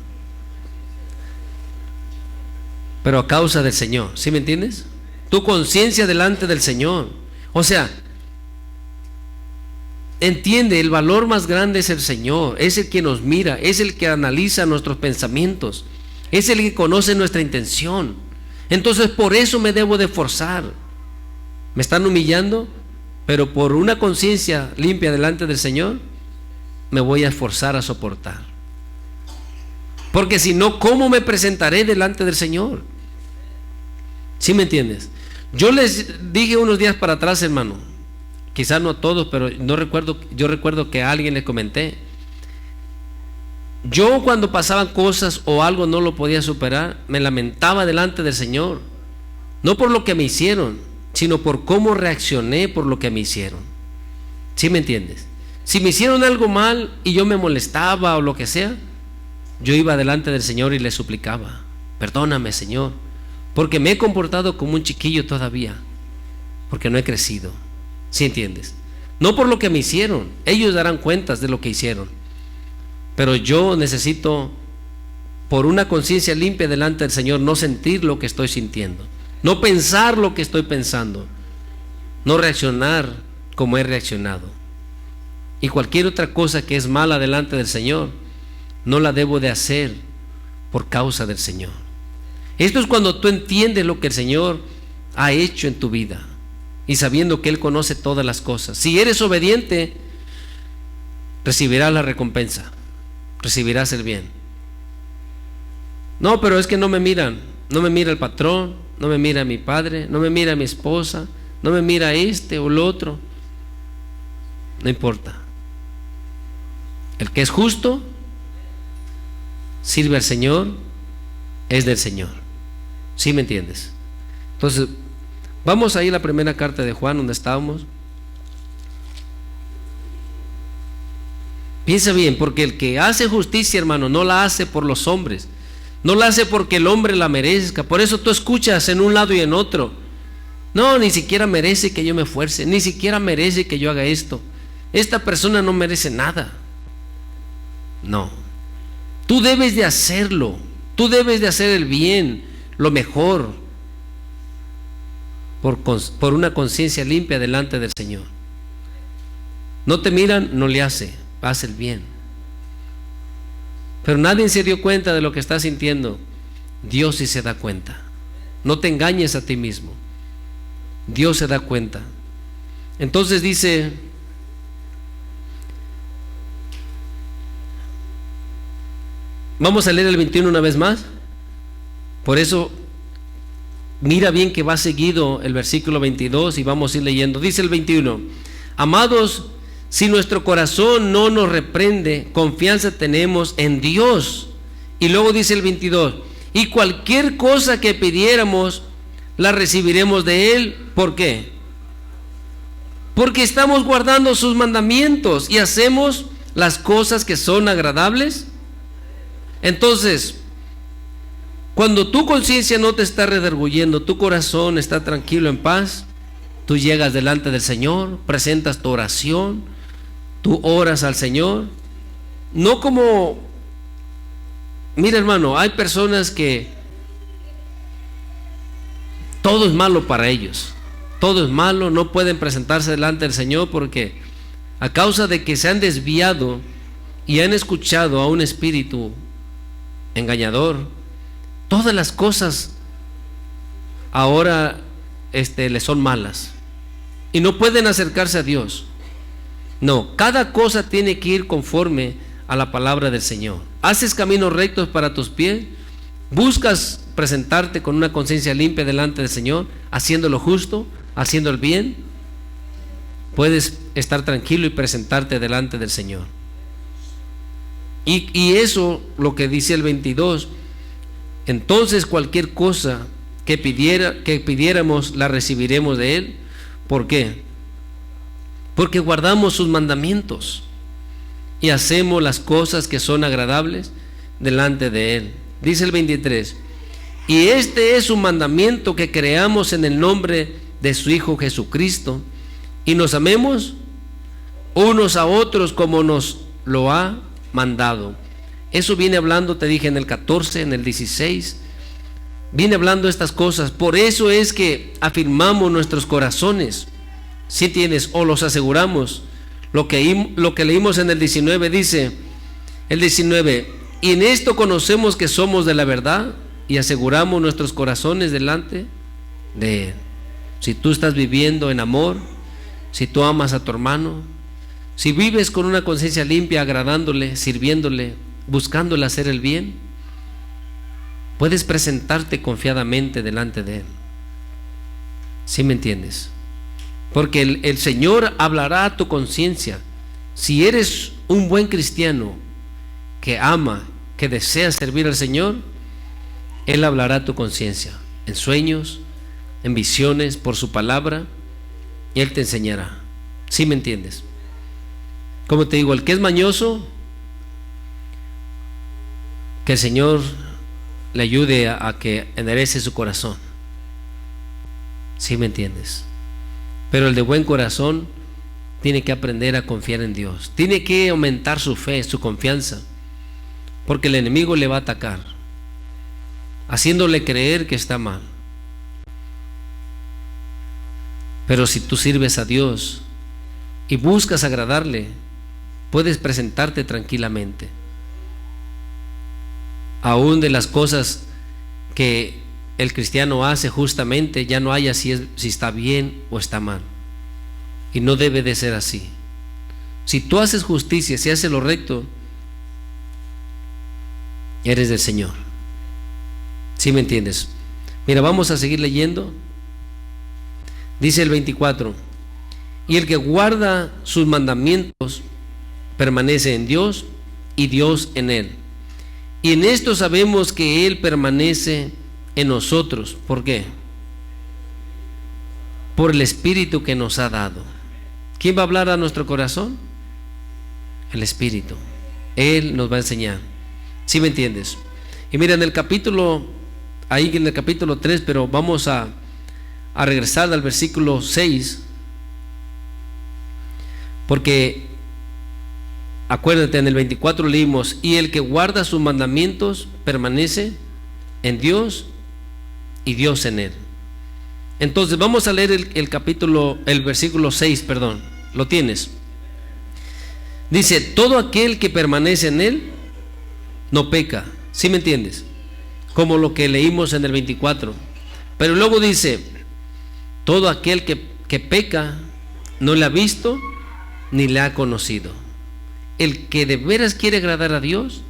Pero a causa del Señor, ¿sí me entiendes? Tu conciencia delante del Señor. O sea, entiende, el valor más grande es el Señor. Es el que nos mira, es el que analiza nuestros pensamientos, es el que conoce nuestra intención. Entonces por eso me debo de esforzar. Me están humillando, pero por una conciencia limpia delante del Señor me voy a esforzar a soportar. Porque si no, ¿cómo me presentaré delante del Señor? ¿Sí me entiendes? Yo les dije unos días para atrás, hermano, quizás no a todos, pero no recuerdo, yo recuerdo que a alguien le comenté. Yo cuando pasaban cosas o algo no lo podía superar, me lamentaba delante del Señor. No por lo que me hicieron, sino por cómo reaccioné por lo que me hicieron. ¿Sí me entiendes? Si me hicieron algo mal y yo me molestaba o lo que sea, yo iba delante del Señor y le suplicaba: perdóname, Señor, porque me he comportado como un chiquillo todavía, porque no he crecido. ¿Sí entiendes? No por lo que me hicieron, ellos darán cuentas de lo que hicieron, pero yo necesito, por una conciencia limpia delante del Señor, no sentir lo que estoy sintiendo, no pensar lo que estoy pensando, no reaccionar como he reaccionado. Y cualquier otra cosa que es mala delante del Señor, no la debo de hacer por causa del Señor. Esto es cuando tú entiendes lo que el Señor ha hecho en tu vida y sabiendo que Él conoce todas las cosas. Si eres obediente, recibirás la recompensa, recibirás el bien. No, pero es que no me miran, no me mira el patrón, no me mira mi padre, no me mira mi esposa, no me mira este o el otro. No importa. El que es justo sirve al Señor, es del Señor. ¿Sí me entiendes? Entonces, vamos a ir a la primera carta de Juan, donde estábamos. Piensa bien, porque el que hace justicia, hermano, no la hace por los hombres, no la hace porque el hombre la merezca. Por eso tú escuchas en un lado y en otro: no, ni siquiera merece que yo me esfuerce, ni siquiera merece que yo haga esto, esta persona no merece nada. No, tú debes de hacerlo, tú debes de hacer el bien, lo mejor, por una conciencia limpia delante del Señor. No te miran, no le hace el bien. Pero nadie se dio cuenta de lo que estás sintiendo. Dios sí se da cuenta. No te engañes a ti mismo. Dios se da cuenta. Entonces dice: vamos a leer el 21 una vez más. Por eso mira bien que va seguido el versículo 22 y vamos a ir leyendo. Dice el 21: amados, si nuestro corazón no nos reprende, confianza tenemos en Dios. Y luego dice el 22: y cualquier cosa que pidiéramos, la recibiremos de Él. ¿Por qué? Porque estamos guardando sus mandamientos y hacemos las cosas que son agradables. Entonces, cuando tu conciencia no te está redarguyendo, tu corazón está tranquilo, en paz, tú llegas delante del Señor, presentas tu oración, tú oras al Señor no como, mira hermano, hay personas que todo es malo para ellos, todo es malo, no pueden presentarse delante del Señor porque a causa de que se han desviado y han escuchado a un espíritu engañador, todas las cosas ahora les son malas y no pueden acercarse a Dios. No, cada cosa tiene que ir conforme a la palabra del Señor. Haces caminos rectos para tus pies, buscas presentarte con una conciencia limpia delante del Señor, haciendo lo justo, haciendo el bien, puedes estar tranquilo y presentarte delante del Señor. Y eso, lo que dice el 22, entonces cualquier cosa que pidiéramos la recibiremos de Él. ¿Por qué? Porque guardamos sus mandamientos y hacemos las cosas que son agradables delante de Él. Dice el 23, y este es su mandamiento, que creamos en el nombre de su Hijo Jesucristo y nos amemos unos a otros como nos lo ha mandado. Eso viene hablando, te dije, en el 14, en el 16, viene hablando estas cosas. Por eso es que afirmamos nuestros corazones, si tienes, o los aseguramos. Lo que leímos en el 19 dice, el 19, y en esto conocemos que somos de la verdad y aseguramos nuestros corazones delante de Él. Si tú estás viviendo en amor, si tú amas a tu hermano, si vives con una conciencia limpia, agradándole, sirviéndole, buscándole hacer el bien, puedes presentarte confiadamente delante de Él. ¿Sí me entiendes? Porque el Señor hablará a tu conciencia. Si eres un buen cristiano que ama, que desea servir al Señor, Él hablará a tu conciencia en sueños, en visiones, por su palabra, y Él te enseñará. ¿Sí me entiendes? Como te digo, el que es mañoso, que el Señor le ayude a que enderece su corazón. ¿Sí me entiendes? Pero el de buen corazón tiene que aprender a confiar en Dios, tiene que aumentar su fe, su confianza, porque el enemigo le va a atacar, haciéndole creer que está mal. Pero si tú sirves a Dios y buscas agradarle, puedes presentarte tranquilamente. Aún de las cosas que el cristiano hace, justamente ya no haya si está bien o está mal. Y no debe de ser así. Si tú haces justicia, si haces lo recto, eres del Señor. ¿Sí me entiendes? Mira, vamos a seguir leyendo. Dice el 24, y el que guarda sus mandamientos permanece en Dios y Dios en él. Y en esto sabemos que Él permanece en nosotros. ¿Por qué? Por el Espíritu que nos ha dado. ¿Quién va a hablar a nuestro corazón? El Espíritu. Él nos va a enseñar. ¿Sí me entiendes? Y mira, en el capítulo, ahí en el capítulo 3, pero vamos a regresar al versículo 6, porque acuérdate, en el 24 leímos, y el que guarda sus mandamientos permanece en Dios y Dios en él. Entonces vamos a leer el versículo 6, perdón, ¿lo tienes? Dice, todo aquel que permanece en él no peca. ¿Sí me entiendes? Como lo que leímos en el 24. Pero luego dice, todo aquel que peca no le ha visto ni le ha conocido. El que de veras quiere agradar a Dios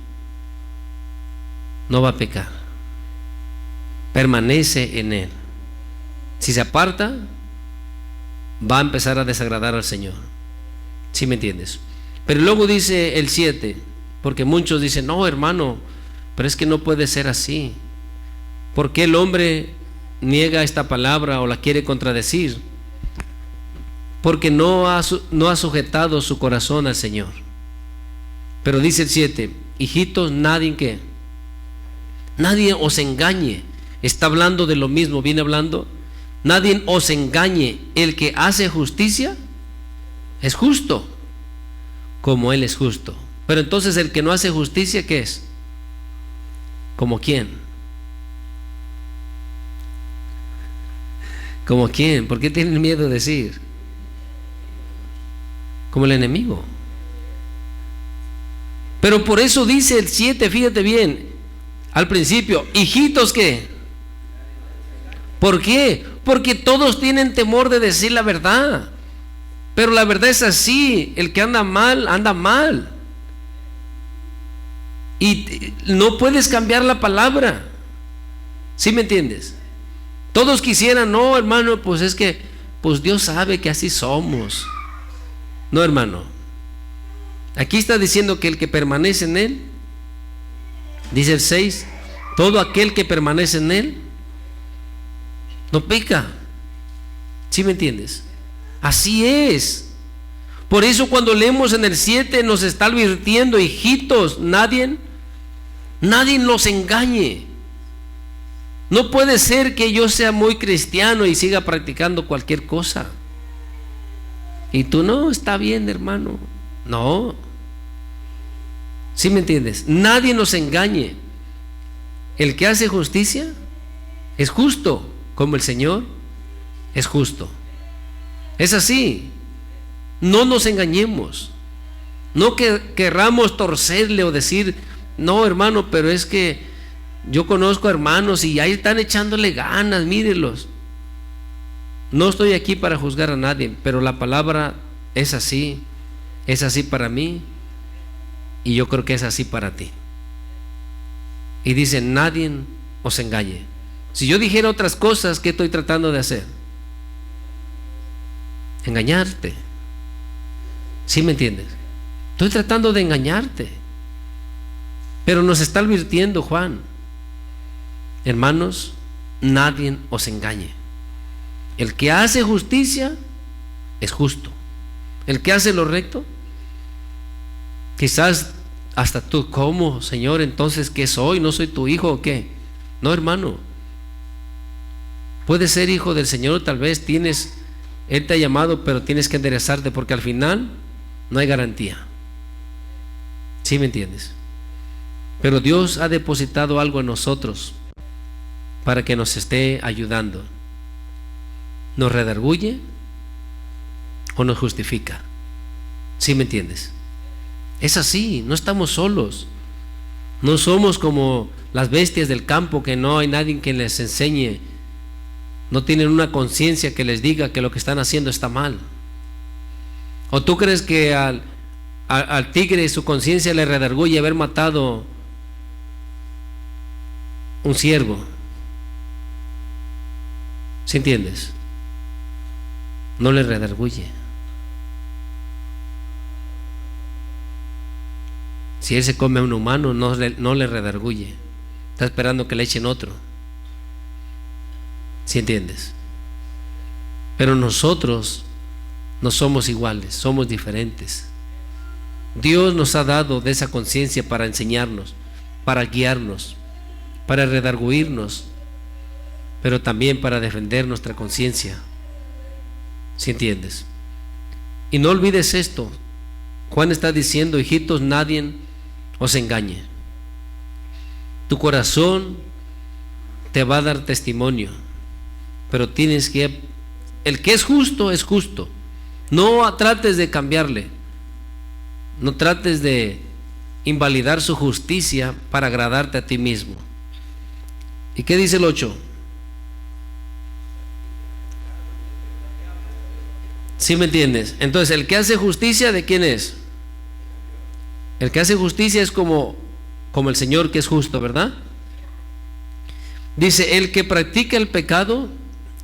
no va a pecar, permanece en Él. Si se aparta, va a empezar a desagradar al Señor. ¿Sí me entiendes? Pero luego dice el 7, porque muchos dicen, no hermano, pero es que no puede ser así. ¿Por qué el hombre niega esta palabra o la quiere contradecir? Porque no ha sujetado su corazón al Señor. Pero dice el 7, hijitos, nadie os engañe. Está hablando de lo mismo, viene hablando. Nadie os engañe. El que hace justicia es justo, como Él es justo. Pero entonces el que no hace justicia, ¿qué es? ¿Como quién? ¿Como quién? ¿Por qué tienen miedo de decir? Como el enemigo. Pero por eso dice el 7, fíjate bien, al principio, hijitos, ¿qué? ¿Por qué? Porque todos tienen temor de decir la verdad. Pero la verdad es así, el que anda mal, anda mal. Y no puedes cambiar la palabra. ¿Sí me entiendes? Todos quisieran, no, hermano, pues es que, pues Dios sabe que así somos. No, hermano. Aquí está diciendo que el que permanece en Él, dice el 6, todo aquel que permanece en Él, no peca. ¿Sí me entiendes? Así es. Por eso cuando leemos en el 7 nos está advirtiendo, hijitos, nadie los engañe. No puede ser que yo sea muy cristiano y siga practicando cualquier cosa. Y tú, no, está bien, hermano. No. ¿Sí me entiendes? Nadie nos engañe. El que hace justicia es justo, como el Señor es justo. Es así. No nos engañemos. No que querramos torcerle o decir, no, hermano, pero es que yo conozco hermanos y ahí están echándole ganas, mírenlos. No estoy aquí para juzgar a nadie, pero la palabra es así para mí y yo creo que es así para ti. Y dice, nadie os engañe. Si yo dijera otras cosas, ¿qué estoy tratando de hacer? Engañarte. ¿Sí me entiendes? Estoy tratando de engañarte. Pero nos está advirtiendo Juan, hermanos, nadie os engañe. El que hace justicia es justo. El que hace lo recto, quizás hasta tú, ¿cómo, Señor? Entonces, ¿qué soy? ¿No soy tu hijo o qué? No, hermano. Puedes ser hijo del Señor, tal vez Él te ha llamado, pero tienes que enderezarte porque al final no hay garantía. ¿Sí me entiendes? Pero Dios ha depositado algo en nosotros para que nos esté ayudando. ¿Nos redarguye o nos justifica? ¿Sí me entiendes? Es así, no estamos solos. No somos como las bestias del campo que no hay nadie que les enseñe. No tienen una conciencia que les diga que lo que están haciendo está mal. ¿O tú crees que al tigre su conciencia le redarguye haber matado un ciervo? ¿Sí entiendes? No le redarguye. Si él se come a un humano, no le redarguye. Está esperando que le echen otro. ¿Sí entiendes? Pero nosotros no somos iguales, somos diferentes. Dios nos ha dado de esa conciencia para enseñarnos, para guiarnos, para redarguirnos, pero también para defender nuestra conciencia. ¿Sí entiendes? Y no olvides esto. Juan está diciendo, hijitos, nadie os engañe. Tu corazón te va a dar testimonio, pero tienes que, el que es justo es justo. No trates de cambiarle, no trates de invalidar su justicia para agradarte a ti mismo. ¿Y qué dice el 8? ¿Sí me entiendes? Entonces, el que hace justicia, ¿de quién es? El que hace justicia es como el Señor que es justo, ¿verdad? Dice, el que practica el pecado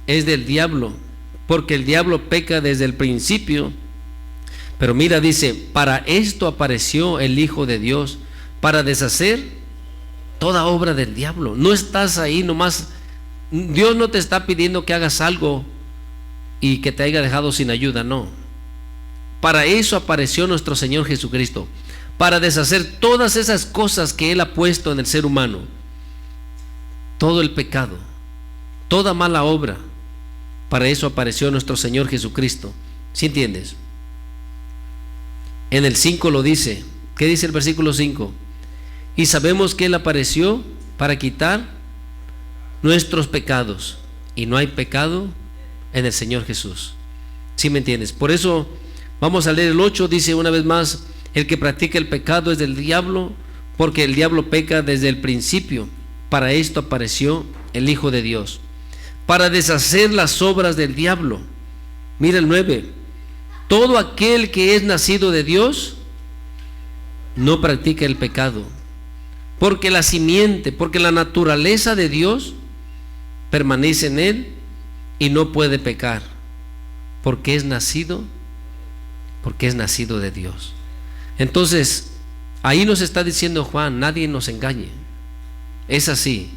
es del diablo, porque el diablo peca desde el principio. Pero mira, dice, para esto apareció el Hijo de Dios, para deshacer toda obra del diablo. No estás ahí nomás. Dios no te está pidiendo que hagas algo y que te haya dejado sin ayuda, no. Para eso apareció nuestro Señor Jesucristo, para deshacer todas esas cosas que Él ha puesto en el ser humano, todo el pecado, toda mala obra. Para eso apareció nuestro Señor Jesucristo. ¿Sí entiendes? En el 5 lo dice, ¿Qué dice el versículo 5? Y sabemos que Él apareció para quitar nuestros pecados, y no hay pecado en el Señor Jesús. ¿Sí me entiendes? Por eso vamos a leer el 8, dice una vez más: el que practica el pecado es del diablo, porque el diablo peca desde el principio. Para esto apareció el Hijo de Dios, para deshacer las obras del diablo. Mira el 9: todo aquel que es nacido de Dios no practica el pecado, porque la simiente, porque la naturaleza de Dios permanece en él y no puede pecar, porque es nacido de Dios. Entonces, ahí nos está diciendo Juan: nadie nos engañe. Es así.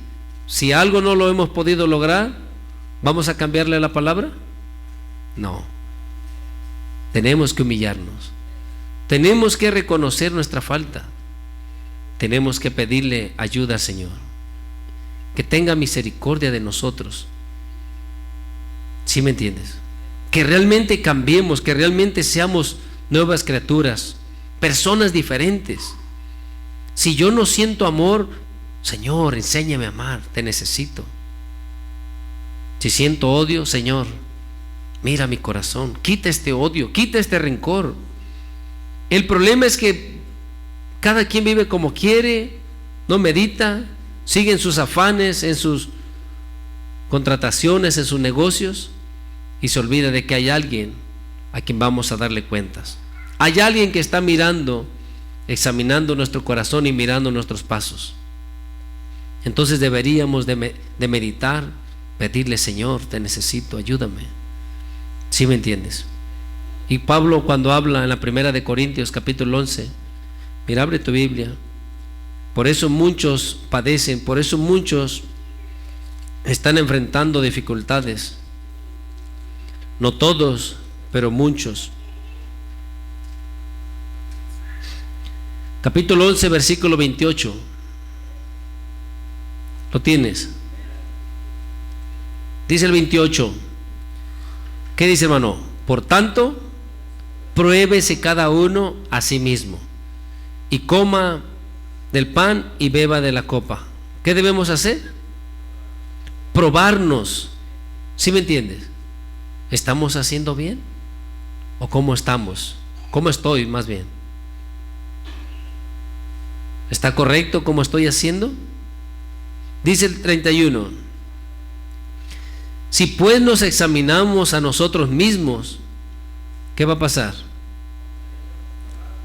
Si algo no lo hemos podido lograr, ¿vamos a cambiarle la palabra? No. Tenemos que humillarnos. Tenemos que reconocer nuestra falta. Tenemos que pedirle ayuda al Señor, que tenga misericordia de nosotros. ¿Sí me entiendes? Que realmente cambiemos, que realmente seamos nuevas criaturas, personas diferentes. Si yo no siento amor, Señor, enséñame a amar, te necesito. Si siento odio, Señor, mira mi corazón, quita este odio, quita este rencor. El problema es que cada quien vive como quiere, no medita, sigue en sus afanes, en sus contrataciones, en sus negocios, y se olvida de que hay alguien a quien vamos a darle cuentas. Hay alguien que está mirando, examinando nuestro corazón y mirando nuestros pasos. Entonces deberíamos de meditar, pedirle: Señor, te necesito, ayúdame. ¿Sí me entiendes? Y Pablo, cuando habla en la primera de Corintios capítulo 11, mira, abre tu Biblia. Por eso muchos padecen, por eso muchos están enfrentando dificultades. No todos, pero muchos. Capítulo 11, versículo 28. ¿Lo tienes? Dice el 28. ¿Qué dice, hermano? Por tanto, pruébese cada uno a sí mismo, y coma del pan y beba de la copa. ¿Qué debemos hacer? Probarnos. ¿Sí me entiendes? ¿Estamos haciendo bien? ¿O cómo estamos? ¿Cómo estoy más bien? ¿Está correcto cómo estoy haciendo? Dice el 31: si pues nos examinamos a nosotros mismos, ¿qué va a pasar?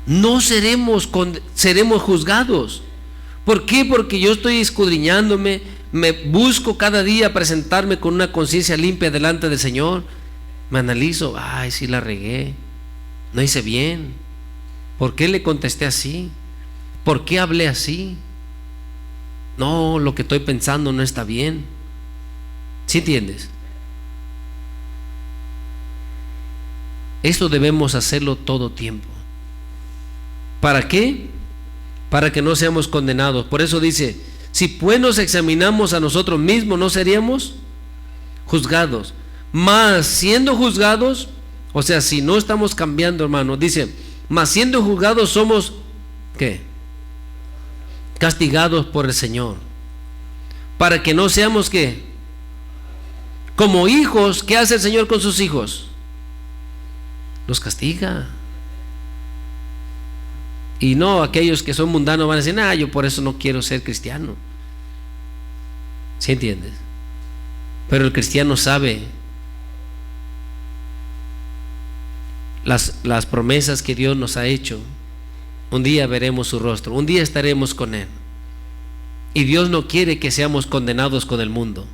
No seremos juzgados. ¿Por qué? Porque yo estoy escudriñándome, me busco cada día presentarme con una conciencia limpia delante del Señor. Me analizo: ay, sí la regué, no hice bien. ¿Por qué le contesté así? ¿Por qué hablé así? No, lo que estoy pensando no está bien. ¿Sí entiendes? Eso debemos hacerlo todo tiempo. ¿Para qué? Para que no seamos condenados. Por eso dice: si pues nos examinamos a nosotros mismos, no seríamos juzgados. Mas siendo juzgados, o sea, si no estamos cambiando, hermano, dice: mas siendo juzgados somos, ¿qué? Castigados por el Señor, para que no seamos, ¿qué? Como hijos. ¿Qué hace el Señor con sus hijos? Los castiga. Y no aquellos que son mundanos van a decir: yo por eso no quiero ser cristiano. ¿Sí entiendes? Pero el cristiano sabe las promesas que Dios nos ha hecho. Un día veremos su rostro, un día estaremos con Él. Y Dios no quiere que seamos condenados con el mundo.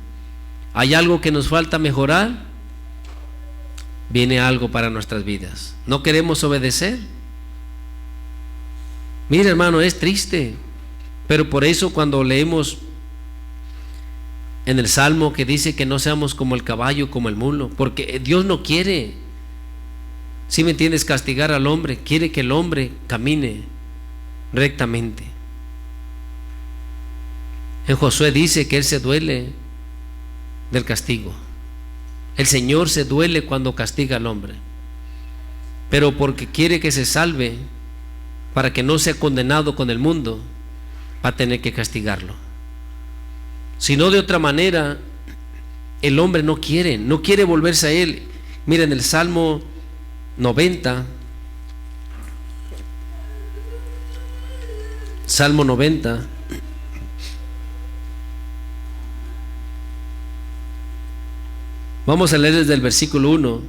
¿Hay algo que nos falta mejorar? Viene algo para nuestras vidas. ¿No queremos obedecer? Mira, hermano, es triste, pero por eso cuando leemos en el Salmo que dice que no seamos como el caballo, como el mulo, porque Dios no quiere, ¿sí me entiendes?, castigar al hombre. Quiere que el hombre camine rectamente. En Josué dice que Él se duele del castigo. El Señor se duele cuando castiga al hombre, pero porque quiere que se salve, para que no sea condenado con el mundo, va a tener que castigarlo. Si no, de otra manera, el hombre no quiere volverse a Él. Miren el Salmo 90. Salmo 90. Vamos a leer desde el versículo 1.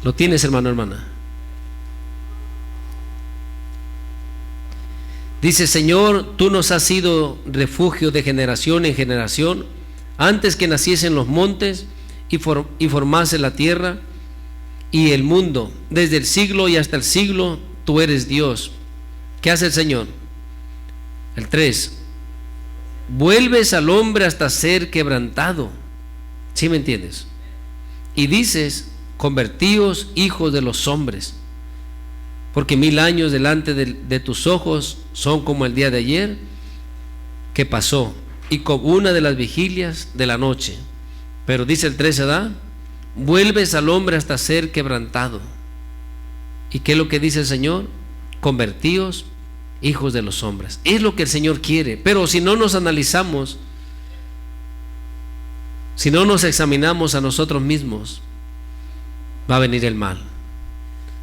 ¿Lo tienes, hermano, hermana? Dice: Señor, tú nos has sido refugio de generación en generación, antes que naciesen los montes y formase la tierra y el mundo. Desde el siglo y hasta el siglo, tú eres Dios. ¿Qué hace el Señor? El 3. Vuelves al hombre hasta ser quebrantado. ¿Sí me entiendes? Y dices: convertíos hijos de los hombres, porque 1000 años delante de tus ojos son como el día de ayer que pasó, y como una de las vigilias de la noche. Pero dice el 13, ¿verdad? Vuelves al hombre hasta ser quebrantado. ¿Y qué es lo que dice el Señor? Convertíos hijos de los hombres. Es lo que el Señor quiere. Pero si no nos analizamos, si no nos examinamos a nosotros mismos, va a venir el mal.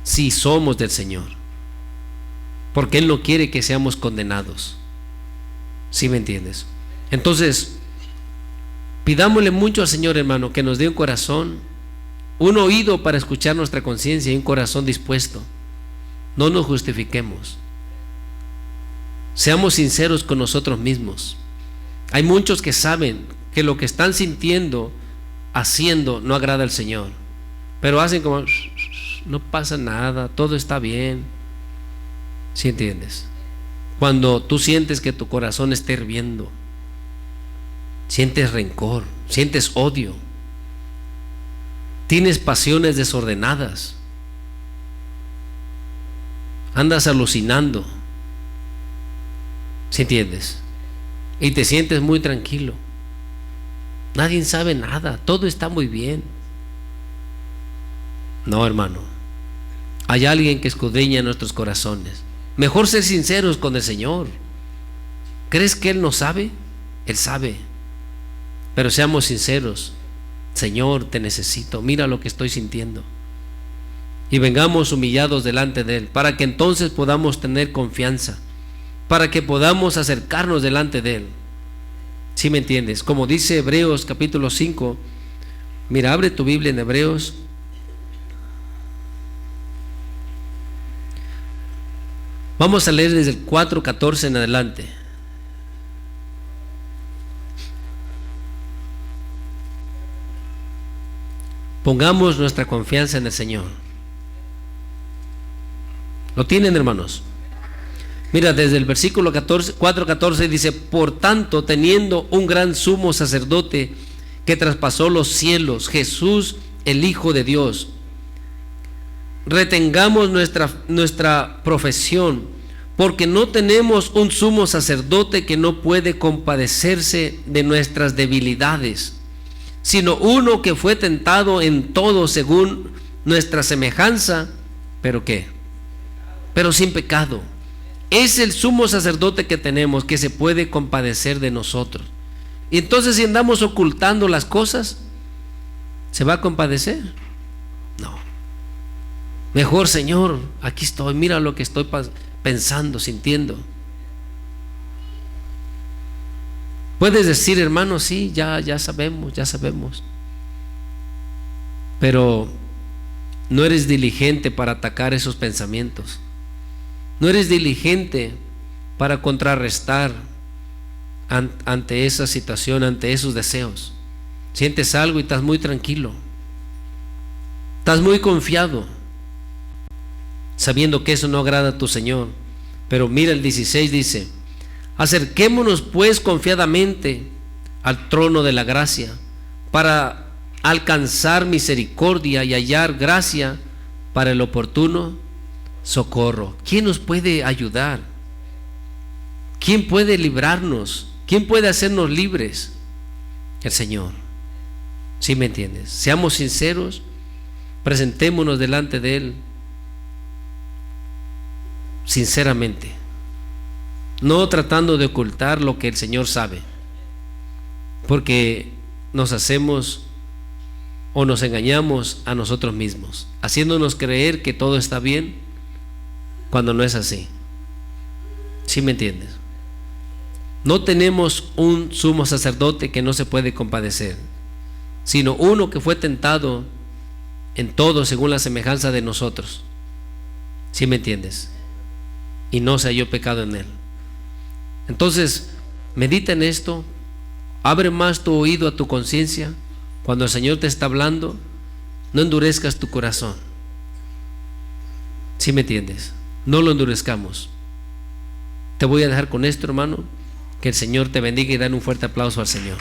Si somos del Señor, porque Él no quiere que seamos condenados. ¿Sí me entiendes? Entonces, pidámosle mucho al Señor, hermano, que nos dé un corazón, un oído para escuchar nuestra conciencia y un corazón dispuesto. No nos justifiquemos. Seamos sinceros con nosotros mismos. Hay muchos que saben que lo que están sintiendo, haciendo, no agrada al Señor, pero hacen como no pasa nada, todo está bien. ¿Sí entiendes? Cuando tú sientes que tu corazón está hirviendo, sientes rencor, sientes odio, tienes pasiones desordenadas, andas alucinando, ¿sí entiendes? Y te sientes muy tranquilo, nadie sabe nada, todo está muy bien. No, hermano, hay alguien que escudriña nuestros corazones. Mejor ser sinceros con el Señor. ¿Crees que Él no sabe? Él sabe. Pero seamos sinceros. Señor, te necesito, mira lo que estoy sintiendo. Y vengamos humillados delante de Él, para que entonces podamos tener confianza, para que podamos acercarnos delante de Él. ¿Sí me entiendes? Como dice Hebreos capítulo 5. Mira, abre tu Biblia en Hebreos. Vamos a leer desde el 4:14 en adelante. Pongamos nuestra confianza en el Señor. ¿Lo tienen, hermanos? Mira, desde el versículo 4:14 dice: por tanto, teniendo un gran sumo sacerdote que traspasó los cielos, Jesús, el Hijo de Dios, retengamos nuestra profesión, porque no tenemos un sumo sacerdote que no puede compadecerse de nuestras debilidades, sino uno que fue tentado en todo según nuestra semejanza, pero ¿qué? Pero sin pecado. Es el sumo sacerdote que tenemos, que se puede compadecer de nosotros. Y entonces, si andamos ocultando las cosas, ¿se va a compadecer? No. Mejor: Señor, aquí estoy, mira lo que estoy pensando, sintiendo. Puedes decir: hermano, sí, ya sabemos. Pero no eres diligente para atacar esos pensamientos. No eres diligente para contrarrestar ante esa situación, ante esos deseos. Sientes algo y estás muy tranquilo, estás muy confiado, sabiendo que eso no agrada a tu Señor. Pero mira el 16, dice: acerquémonos pues confiadamente al trono de la gracia, para alcanzar misericordia y hallar gracia para el oportuno socorro. ¿Quién nos puede ayudar? ¿Quién puede librarnos? ¿Quién puede hacernos libres? El Señor. ¿Sí me entiendes? Seamos sinceros presentémonos delante de Él sinceramente, no tratando de ocultar lo que el Señor sabe, porque nos hacemos o nos engañamos a nosotros mismos, haciéndonos creer que todo está bien cuando no es así. ¿Sí me entiendes? No tenemos un sumo sacerdote que no se puede compadecer, sino uno que fue tentado en todo según la semejanza de nosotros. ¿Sí me entiendes? Y no se halló pecado en él. Entonces, medita en esto, abre más tu oído a tu conciencia. Cuando el Señor te está hablando, no endurezcas tu corazón. ¿Sí me entiendes? No lo endurezcamos. Te voy a dejar con esto, hermano. Que el Señor te bendiga y dan un fuerte aplauso al Señor.